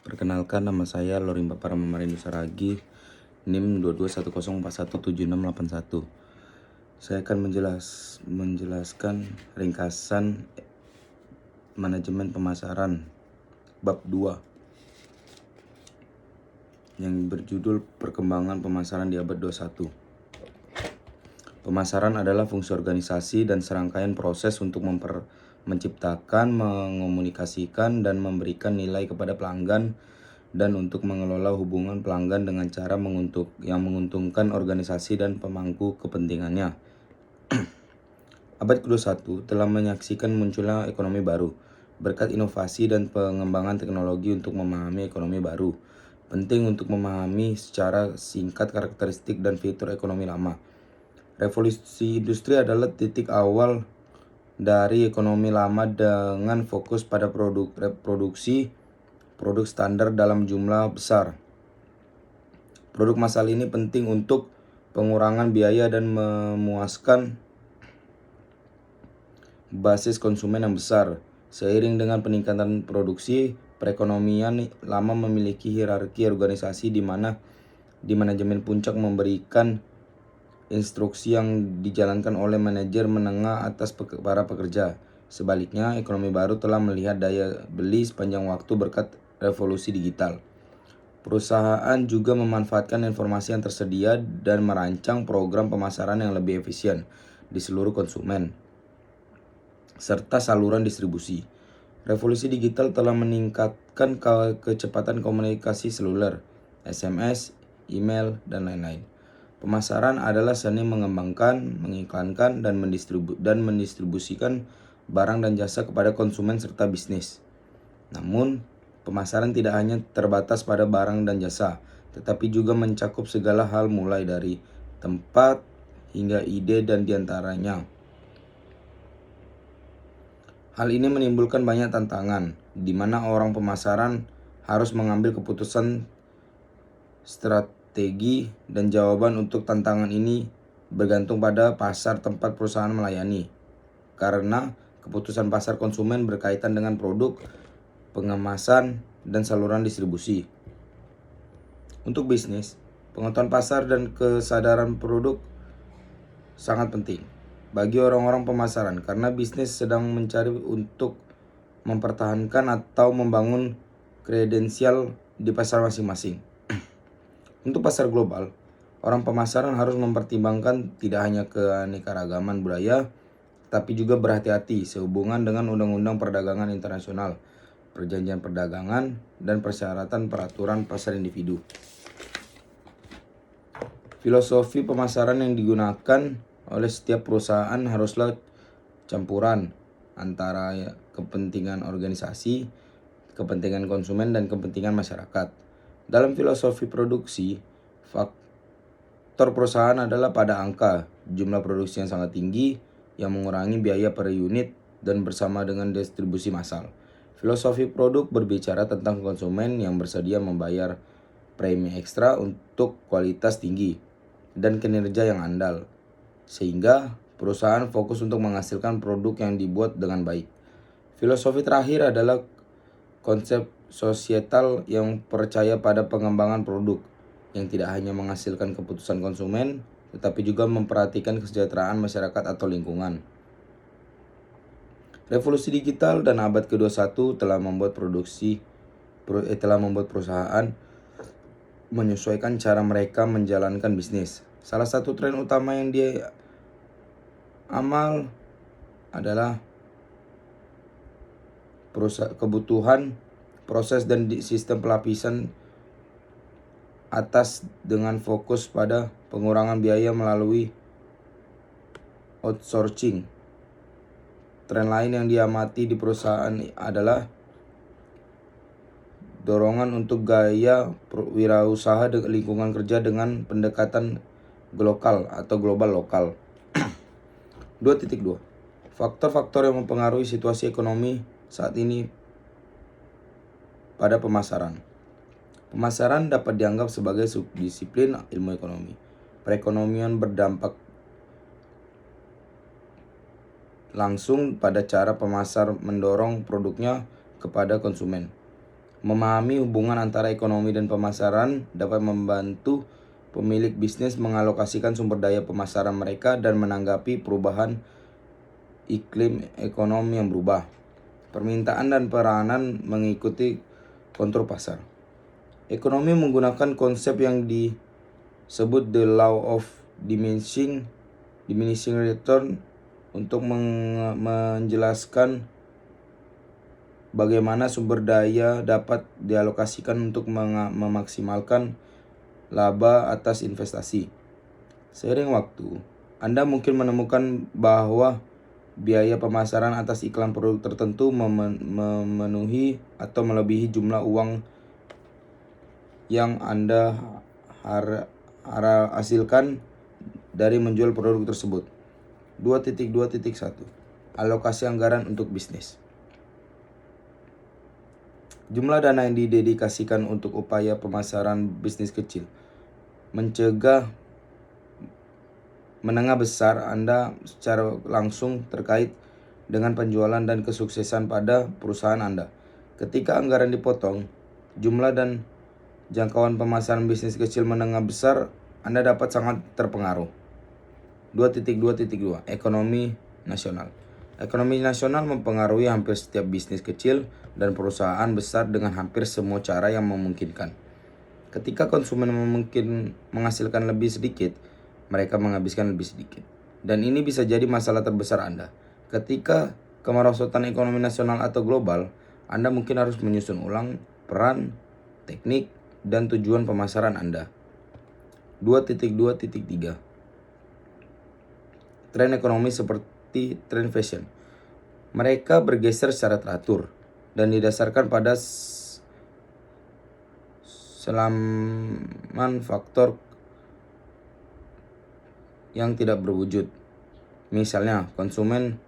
Perkenalkan, nama saya Lorimba Paramarindu Saragi, NIM 2210417681. Saya akan menjelaskan ringkasan manajemen pemasaran bab 2 yang berjudul Perkembangan Pemasaran di Abad 21. Pemasaran adalah fungsi organisasi dan serangkaian proses untuk menciptakan, mengomunikasikan, dan memberikan nilai kepada pelanggan dan untuk mengelola hubungan pelanggan dengan cara yang menguntungkan organisasi dan pemangku kepentingannya. Abad ke-21 telah menyaksikan munculnya ekonomi baru. Berkat inovasi dan pengembangan teknologi untuk memahami ekonomi baru, penting untuk memahami secara singkat karakteristik dan fitur ekonomi lama. Revolusi industri adalah titik awal dari ekonomi lama dengan fokus pada produksi produk standar dalam jumlah besar. Produk massal ini penting untuk pengurangan biaya dan memuaskan basis konsumen yang besar. Seiring dengan peningkatan produksi, perekonomian lama memiliki hierarki organisasi di mana di manajemen puncak memberikan instruksi yang dijalankan oleh manajer menengah atas para pekerja. Sebaliknya, ekonomi baru telah melihat daya beli sepanjang waktu berkat revolusi digital. Perusahaan juga memanfaatkan informasi yang tersedia dan merancang program pemasaran yang lebih efisien di seluruh konsumen, serta saluran distribusi. Revolusi digital telah meningkatkan kecepatan komunikasi seluler, SMS, email, dan lain-lain. Pemasaran adalah seni mengembangkan, mengiklankan, dan mendistribusikan barang dan jasa kepada konsumen serta bisnis. Namun, pemasaran tidak hanya terbatas pada barang dan jasa, tetapi juga mencakup segala hal mulai dari tempat hingga ide dan diantaranya. Hal ini menimbulkan banyak tantangan, di mana orang pemasaran harus mengambil keputusan strategi dan jawaban untuk tantangan ini bergantung pada pasar tempat perusahaan melayani. Karena keputusan pasar konsumen berkaitan dengan produk, pengemasan, dan saluran distribusi. Untuk bisnis, pengetahuan pasar dan kesadaran produk sangat penting bagi orang-orang pemasaran karena bisnis sedang mencari untuk mempertahankan atau membangun kredensial di pasar masing-masing. Untuk pasar global, orang pemasaran harus mempertimbangkan tidak hanya keanekaragaman budaya, tapi juga berhati-hati sehubungan dengan undang-undang perdagangan internasional, perjanjian perdagangan, dan persyaratan peraturan pasar individu. Filosofi pemasaran yang digunakan oleh setiap perusahaan haruslah campuran antara kepentingan organisasi, kepentingan konsumen, dan kepentingan masyarakat. Dalam filosofi produksi, faktor perusahaan adalah pada angka, jumlah produksi yang sangat tinggi yang mengurangi biaya per unit dan bersama dengan distribusi massal. Filosofi produk berbicara tentang konsumen yang bersedia membayar premi ekstra untuk kualitas tinggi dan kinerja yang andal, sehingga perusahaan fokus untuk menghasilkan produk yang dibuat dengan baik. Filosofi terakhir adalah konsep sosietal yang percaya pada pengembangan produk yang tidak hanya menghasilkan keputusan konsumen, tetapi juga memperhatikan kesejahteraan masyarakat atau lingkungan. Revolusi digital dan abad ke-21 telah membuat perusahaan menyesuaikan cara mereka menjalankan bisnis. Salah satu tren utama yang dia amal adalah kebutuhan proses dan sistem pelapisan atas dengan fokus pada pengurangan biaya melalui outsourcing. Tren lain yang diamati di perusahaan adalah dorongan untuk gaya wirausaha lingkungan kerja dengan pendekatan global atau global lokal. 2.2 Faktor-faktor yang mempengaruhi situasi ekonomi saat ini pada pemasaran. Pemasaran dapat dianggap sebagai subdisiplin ilmu ekonomi. Perekonomian berdampak langsung pada cara pemasar mendorong produknya kepada konsumen. Memahami hubungan antara ekonomi dan pemasaran dapat membantu pemilik bisnis mengalokasikan sumber daya pemasaran mereka dan menanggapi perubahan iklim ekonomi yang berubah. Permintaan dan peranan mengikuti kontrol pasar. Ekonomi menggunakan konsep yang disebut the law of diminishing return untuk menjelaskan bagaimana sumber daya dapat dialokasikan untuk memaksimalkan laba atas investasi. Seiring waktu, Anda mungkin menemukan bahwa biaya pemasaran atas iklan produk tertentu memenuhi atau melebihi jumlah uang yang Anda hasilkan dari menjual produk tersebut. 2.2.1 Alokasi anggaran untuk bisnis. Jumlah dana yang didedikasikan untuk upaya pemasaran bisnis kecil, mencegah menengah besar Anda secara langsung terkait dengan penjualan dan kesuksesan pada perusahaan Anda. Ketika anggaran dipotong, jumlah dan jangkauan pemasaran bisnis kecil menengah besar Anda dapat sangat terpengaruh. 2.2.2 Ekonomi nasional. Ekonomi nasional mempengaruhi hampir setiap bisnis kecil dan perusahaan besar dengan hampir semua cara yang memungkinkan. Ketika konsumen mungkin menghasilkan lebih sedikit, mereka menghabiskan lebih sedikit. Dan ini bisa jadi masalah terbesar Anda. Ketika kemerosotan ekonomi nasional atau global, Anda mungkin harus menyusun ulang peran, teknik, dan tujuan pemasaran Anda. 2.2.3 Tren ekonomi seperti tren fashion. Mereka bergeser secara teratur dan didasarkan pada selaman faktor yang tidak berwujud. Misalnya, konsumen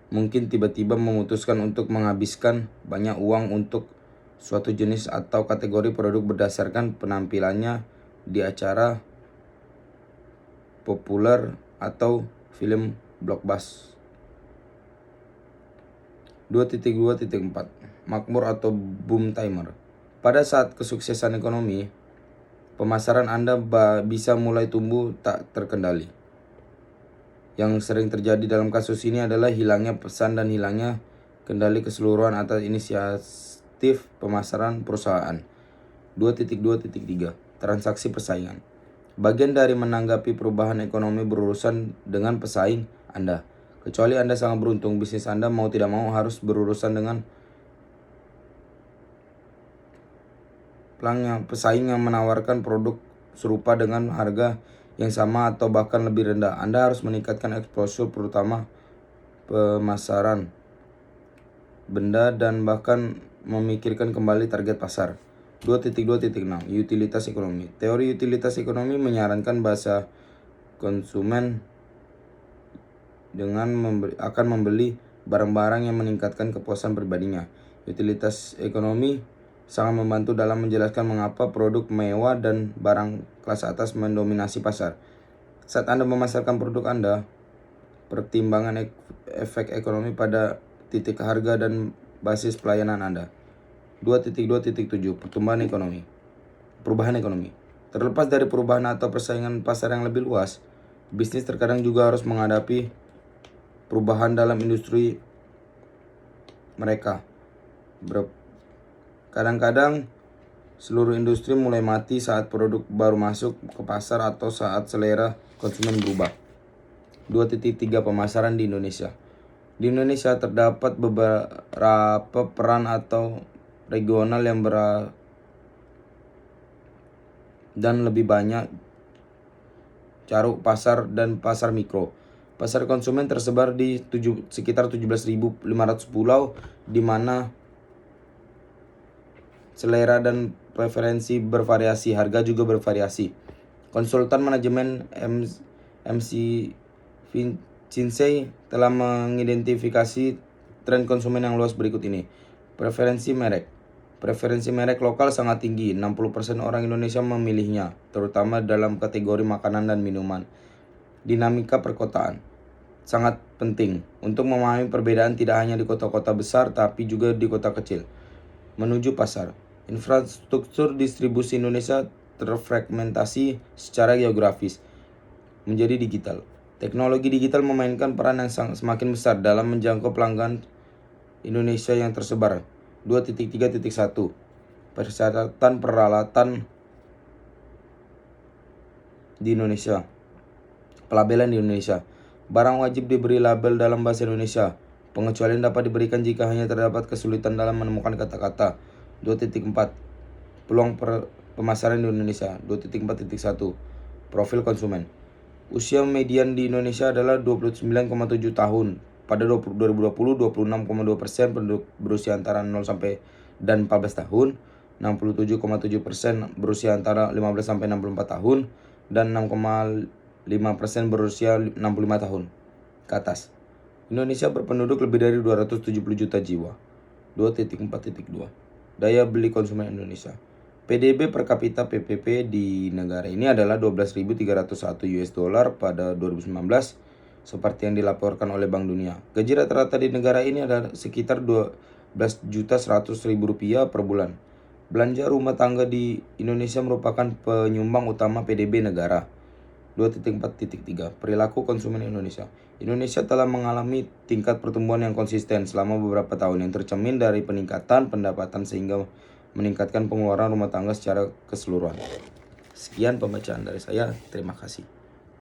mungkin tiba-tiba memutuskan untuk menghabiskan banyak uang untuk suatu jenis atau kategori produk berdasarkan penampilannya di acara populer atau film blockbuster. 2.2.4 Makmur atau boom timer. Pada saat kesuksesan ekonomi, pemasaran Anda bisa mulai tumbuh tak terkendali. Yang sering terjadi dalam kasus ini adalah hilangnya pesan dan hilangnya kendali keseluruhan atas inisiatif pemasaran perusahaan. 2.2.3 Transaksi persaingan. Bagian dari menanggapi perubahan ekonomi berurusan dengan pesaing Anda. Kecuali Anda sangat beruntung, bisnis Anda mau tidak mau harus berurusan dengan pesaing yang menawarkan produk serupa dengan harga yang sama atau bahkan lebih rendah. Anda harus meningkatkan exposure terutama pemasaran benda dan bahkan memikirkan kembali target pasar. 2.2.6 Utilitas ekonomi. Teori utilitas ekonomi menyarankan bahasa konsumen akan membeli barang-barang yang meningkatkan kepuasan pribadinya. Utilitas ekonomi sangat membantu dalam menjelaskan mengapa produk mewah dan barang kelas atas mendominasi pasar. Saat Anda memasarkan produk Anda, pertimbangan efek ekonomi pada titik harga dan basis pelayanan Anda. 2.2.7 Perubahan ekonomi. Terlepas dari perubahan atau persaingan pasar yang lebih luas, bisnis terkadang juga harus menghadapi perubahan dalam industri mereka. Kadang-kadang seluruh industri mulai mati saat produk baru masuk ke pasar atau saat selera konsumen berubah. 2.3 Pemasaran di Indonesia. Di Indonesia terdapat beberapa peran atau regional yang dan lebih banyak caruk pasar dan pasar mikro. Pasar konsumen tersebar di sekitar 17.500 pulau di mana selera dan preferensi bervariasi, harga juga bervariasi. Konsultan manajemen MC Cinsei telah mengidentifikasi tren konsumen yang luas berikut ini. Preferensi merek. Preferensi merek lokal sangat tinggi, 60% orang Indonesia memilihnya, terutama dalam kategori makanan dan minuman. Dinamika perkotaan sangat penting untuk memahami perbedaan tidak hanya di kota-kota besar tapi juga di kota kecil. menuju pasar. Infrastruktur distribusi Indonesia terfragmentasi secara geografis menjadi digital. Teknologi digital memainkan peran yang semakin besar dalam menjangkau pelanggan Indonesia yang tersebar. 2.3.1 Persyaratan peralatan di Indonesia. Pelabelan di Indonesia. Barang wajib diberi label dalam bahasa Indonesia. Pengecualian dapat diberikan jika hanya terdapat kesulitan dalam menemukan kata-kata. 2.4 Peluang pemasaran di Indonesia. 2.4.1 Profil konsumen. Usia median di Indonesia adalah 29,7 tahun. Pada 2020, 26,2% penduduk berusia antara 0 sampai dan 14 tahun, 67,7% berusia antara 15 sampai 64 tahun, dan 6,5% berusia 65 tahun ke atas. Indonesia berpenduduk lebih dari 270 juta jiwa. 2.4.2 Daya beli konsumen Indonesia. PDB per kapita PPP di negara ini adalah 12.301 US dollar pada 2019 seperti yang dilaporkan oleh Bank Dunia. Gaji rata-rata di negara ini adalah sekitar 12.100.000 rupiah per bulan. Belanja rumah tangga di Indonesia merupakan penyumbang utama PDB negara. 2.4.3 Perilaku konsumen Indonesia. Indonesia telah mengalami tingkat pertumbuhan yang konsisten selama beberapa tahun yang tercermin dari peningkatan pendapatan sehingga meningkatkan pengeluaran rumah tangga secara keseluruhan. Sekian pembacaan dari saya. Terima kasih.